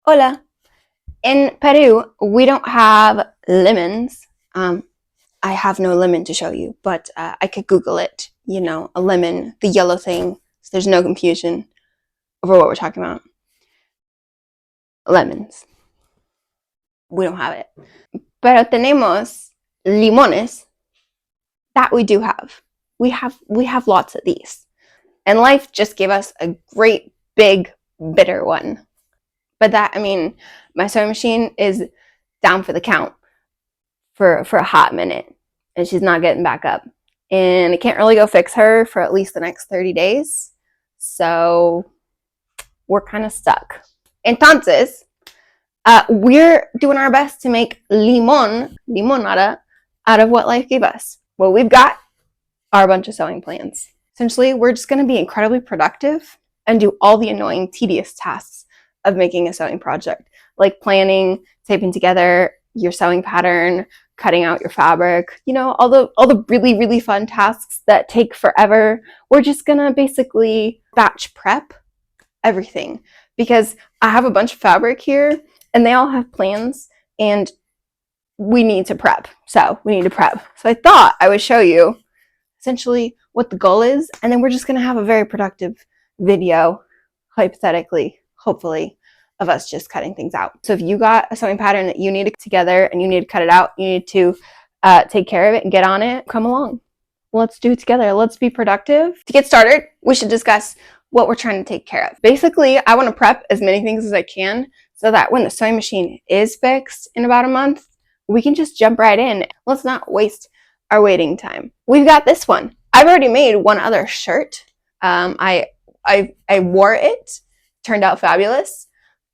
Hola. In Peru, we don't have lemons. I have no lemon to show you, but I could Google it. You know, a lemon, the yellow thing, so there's no confusion over what we're talking about. Lemons. We don't have it. Pero tenemos limones. That we do have. We have lots of these. And life just gave us a great big bitter one. But that, I mean, my sewing machine is down for the count for a hot minute, and she's not getting back up. And I can't really go fix her for at least the next 30 days. So we're kind of stuck. Entonces, we're doing our best to make limonada, out of what life gave us. What we've got are a bunch of sewing plans. Essentially, we're just going to be incredibly productive and do all the annoying, tedious tasks of making a sewing project, like planning, taping together your sewing pattern, cutting out your fabric, you know, all the really, really fun tasks that take forever. We're just gonna basically batch prep everything, because I have a bunch of fabric here and they all have plans and we need to prep. So I thought I would show you essentially what the goal is, and then we're just gonna have a very productive video, hypothetically, hopefully, of us just cutting things out. So if you got a sewing pattern that you need to put together and you need to cut it out, you need to take care of it and get on it, come along. Let's do it together. Let's be productive. To get started, we should discuss what we're trying to take care of. Basically, I want to prep as many things as I can so that when the sewing machine is fixed in about a month, we can just jump right in. Let's not waste our waiting time. We've got this one. I've already made one other shirt. I wore it, turned out fabulous.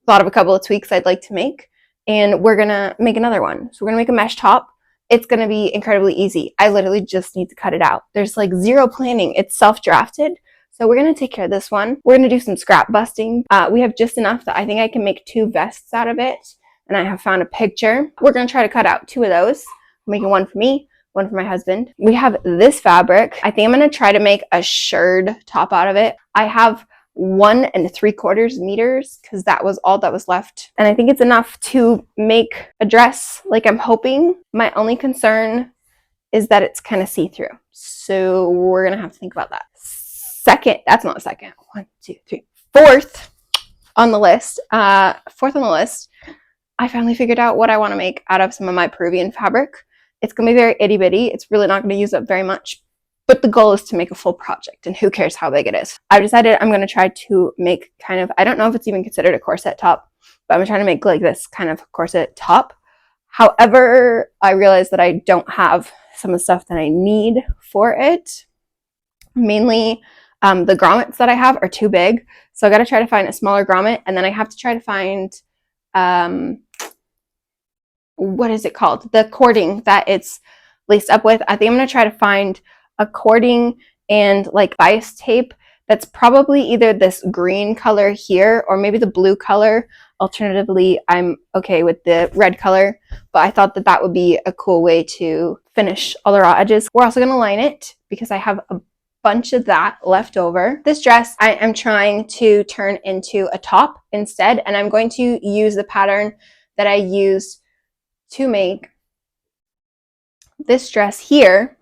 Thought of a couple of tweaks I'd like to make, and we're gonna make another one. So we're gonna make a mesh top. It's gonna be incredibly easy. I literally just need to cut it out. There's like zero planning. It's self-drafted. So we're gonna take care of this one. We're gonna do some scrap busting. We have just enough that I think I can make 2 vests out of it, and I have found a picture. We're gonna try to cut out 2 of those. I'm making one for me, one for my husband. We have this fabric. I think I'm gonna try to make a shirred top out of it. I have 1 3/4 meters because that was all that was left, and I think it's enough to make a dress like I'm hoping. My only concern is that it's kind of see-through, so we're gonna have to think about that. That's not second. 1, 2, 3, fourth on the list. Fourth on the list, I finally figured out what I want to make out of some of my Peruvian fabric. It's gonna be very itty-bitty. It's really not gonna use up very much, but the goal is to make a full project, and who cares how big it is. I've decided I'm going to try to make kind of, I don't know if it's even considered a corset top, but I'm trying to make like this kind of corset top. However, I realized that I don't have some of the stuff that I need for it. Mainly, the grommets that I have are too big, so I got to try to find a smaller grommet, and then I have to try to find, what is it called? The cording that it's laced up with. I think I'm going to try to find a cording and like bias tape that's probably either this green color here or maybe the blue color. Alternatively, I'm okay with the red color, but I thought that that would be a cool way to finish all the raw edges. We're also going to line it because I have a bunch of that left over. This dress I am trying to turn into a top instead, and I'm going to use the pattern that I used to make this dress here,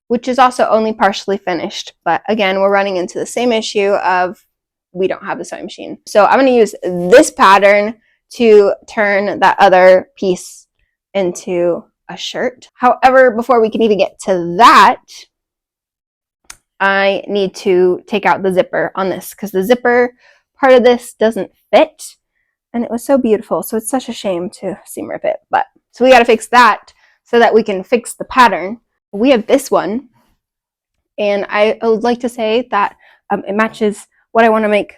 which is also only partially finished. But again, we're running into the same issue of we don't have the sewing machine. So I'm going to use this pattern to turn that other piece into a shirt. However, before we can even get to that, I need to take out the zipper on this because the zipper part of this doesn't fit, and it was so beautiful. So it's such a shame to seam rip it. But so we got to fix that so that we can fix the pattern. We have this one, and I would like to say that it matches what I want to make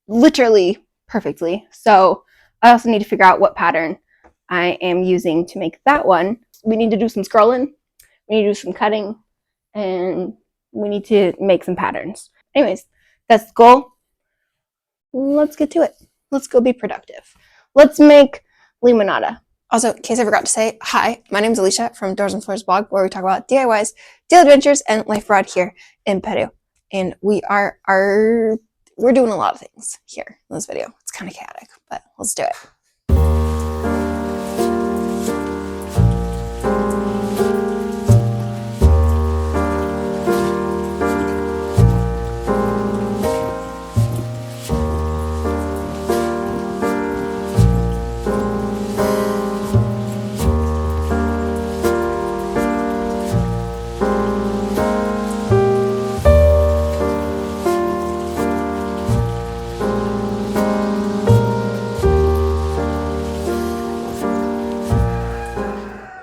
literally perfectly. So I also need to figure out what pattern I am using to make that one. We need to do some scrolling, we need to do some cutting, and we need to make some patterns. Anyways, that's the goal. Let's get to it. Let's go be productive. Let's make limonada. Also, in case I forgot to say, hi, my name is Alicia from Doors and Floors blog, where we talk about DIYs, daily adventures, and life abroad here in Peru. And we're doing a lot of things here in this video. It's kind of chaotic, but let's do it.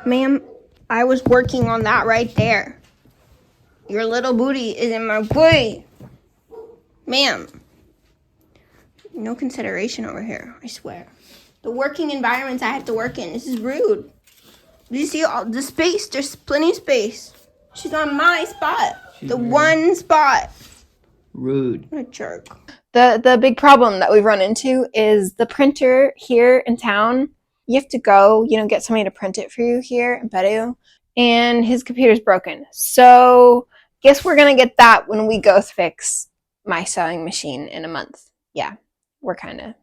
Ma'am, I was working on that right there. Your little booty is in my way. Ma'am. No consideration over here, I swear. The working environments I have to work in, this is rude. Do you see all the space? There's plenty of space. She's on my spot. The one spot. Rude. What a jerk. The big problem that we've run into is the printer here in town. You have to go, get somebody to print it for you here in Peru, and his computer's broken. So guess we're gonna get that when we go fix my sewing machine in a month. Yeah, we're kind of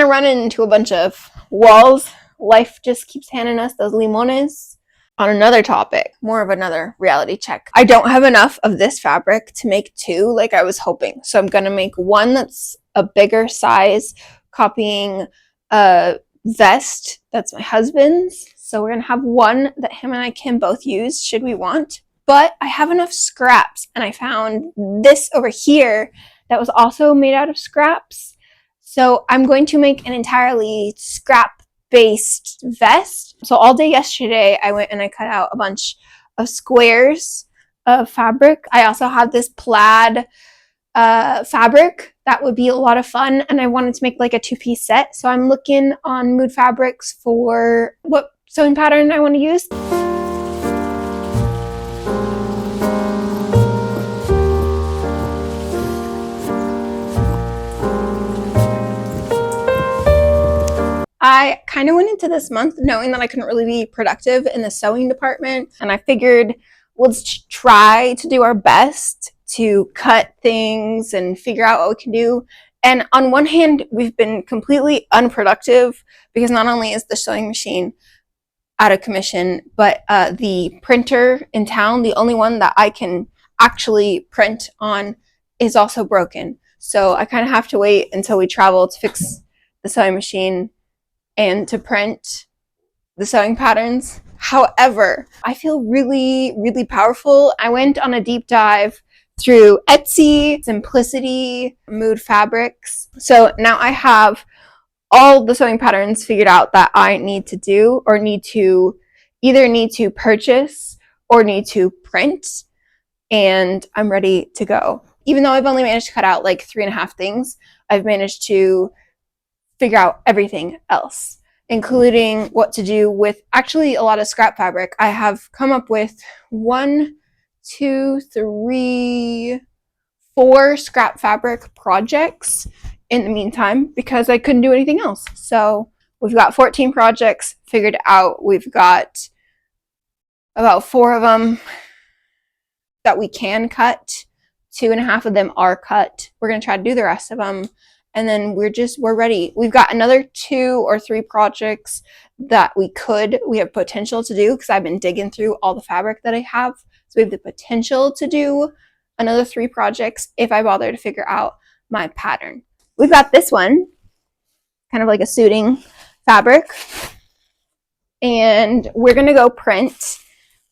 running into a bunch of walls. Life just keeps handing us those limones. On another topic, more of another reality check. I don't have enough of this fabric to make two like I was hoping. So I'm gonna make one that's a bigger size, copying a vest that's my husband's. So we're gonna have one that him and I can both use should we want. But I have enough scraps, and I found this over here that was also made out of scraps. So I'm going to make an entirely scrap-based vest. So all day yesterday, I went and I cut out a bunch of squares of fabric. I also have this plaid fabric that would be a lot of fun, and I wanted to make like a two-piece set. So I'm looking on Mood Fabrics for what sewing pattern I want to use. I kind of went into this month knowing that I couldn't really be productive in the sewing department, and I figured let's try to do our best to cut things and figure out what we can do. And on one hand, we've been completely unproductive because not only is the sewing machine out of commission, but the printer in town, the only one that I can actually print on, is also broken. So I kind of have to wait until we travel to fix the sewing machine and to print the sewing patterns. However, I feel really, really powerful. I went on a deep dive through Etsy, Simplicity, Mood Fabrics. So now I have all the sewing patterns figured out that I need to do, or need to purchase or need to print, and I'm ready to go. Even though I've only managed to cut out like 3.5 things, I've managed to figure out everything else, including what to do with actually a lot of scrap fabric. I have come up with 1, 2, 3, 4 scrap fabric projects in the meantime because I couldn't do anything else. So we've got 14 projects figured out. We've got about 4 of them that we can cut. 2.5 of them are cut. We're going to try to do the rest of them. And then we're ready. We've got another 2 or 3 projects that we have potential to do, because I've been digging through all the fabric that I have. So we have the potential to do another 3 projects if I bother to figure out my pattern. We've got this one, kind of like a suiting fabric. And we're going to go print.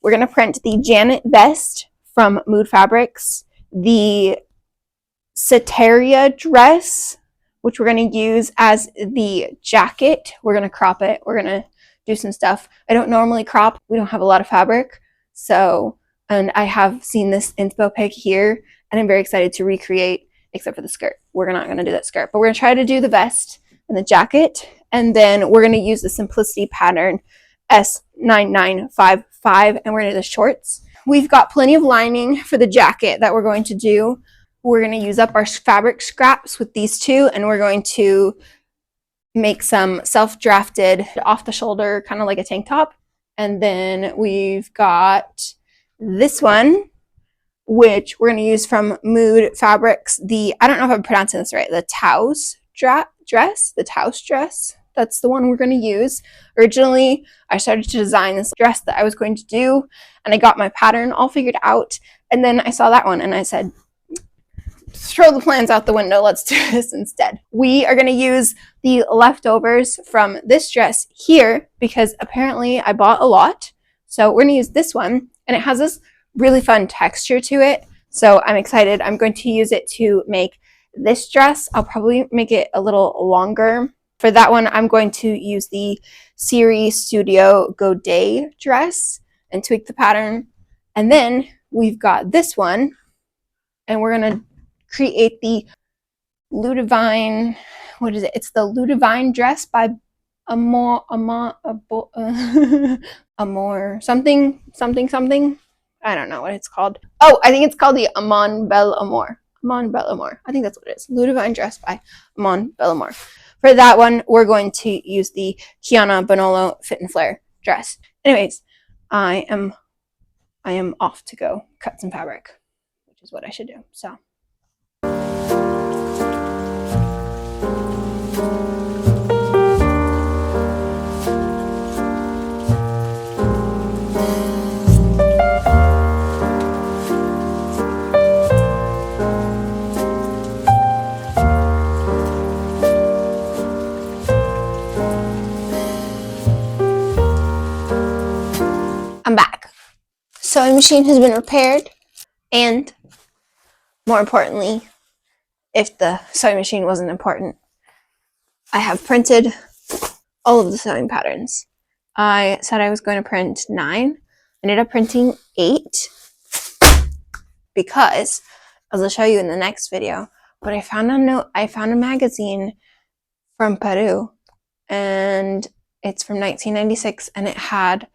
We're going to print the Janet vest from Mood Fabrics, the Soteria dress, which we're going to use as the jacket. We're going to crop it. We're going to do some stuff. I don't normally crop. We don't have a lot of fabric. So, and I have seen this inspo pic here, and I'm very excited to recreate, except for the skirt. We're not going to do that skirt, but we're going to try to do the vest and the jacket. And then we're going to use the Simplicity pattern S9955, and we're going to do the shorts. We've got plenty of lining for the jacket that we're going to do. We're going to use up our fabric scraps with these 2, and we're going to make some self-drafted off-the-shoulder, kind of like a tank top. And then we've got this one, which we're going to use from Mood Fabrics, I don't know if I'm pronouncing this right, the Taos dress, the Taos dress. That's the one we're going to use. Originally, I started to design this dress that I was going to do, and I got my pattern all figured out, and then I saw that one, and I said, throw the plans out the window, let's do this instead. We are going to use the leftovers from this dress here, because apparently I bought a lot, so we're going to use this one, and it has this really fun texture to it, so I'm excited. I'm going to use it to make this dress. I'll probably make it a little longer. For that one, I'm going to use the Siri Studio Godet dress and tweak the pattern. And then we've got this one, and we're going to create the Ludivine, what is it? It's the Ludivine dress by Amor, something. I don't know what it's called. Oh, I think it's called the Amon Belle Amour. Amon Belle Amour. I think that's what it is. Ludivine dress by Amon Belle Amour. For that one, we're going to use the Kiana Bonolo Fit and Flare dress. Anyways, I am off to go cut some fabric, which is what I should do. So. I'm back. Sewing machine has been repaired, and more importantly, if the sewing machine wasn't important, I have printed all of the sewing patterns. I said I was going to print 9. I ended up printing 8 because, as I'll show you in the next video, but I found a magazine from Peru, and it's from 1996, and it had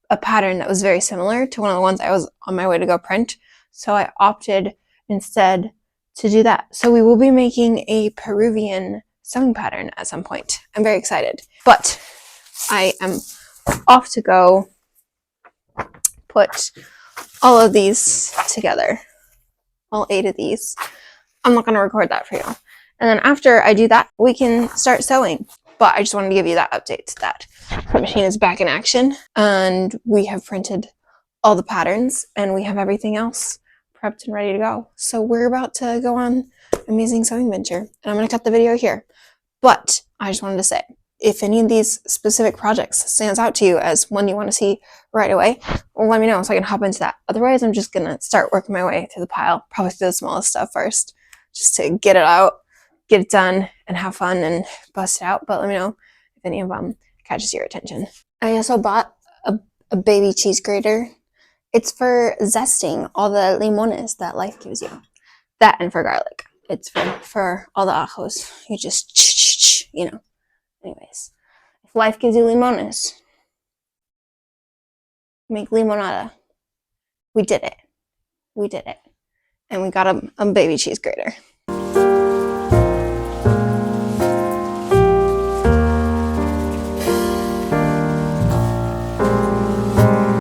a pattern that was very similar to one of the ones I was on my way to go print. So I opted instead to do that. So we will be making a Peruvian sewing pattern at some point. I'm very excited. But I am off to go put all of these together. All 8 of these. I'm not going to record that for you. And then after I do that, we can start sewing. But I just wanted to give you that update that the machine is back in action, and we have printed all the patterns, and we have everything else prepped and ready to go. So we're about to go on an amazing sewing venture, and I'm going to cut the video here. But I just wanted to say, if any of these specific projects stands out to you as one you want to see right away, well, let me know so I can hop into that. Otherwise, I'm just going to start working my way through the pile, probably through the smallest stuff first, just to get it out, get it done, and have fun and bust it out. But let me know if any of them catches your attention. I also bought a baby cheese grater. It's for zesting all the limones that life gives you. That and for garlic. It's for all the ajos. You just, you know. Anyways, if life gives you limones, make limonada. We did it. We did it. And we got a baby cheese grater.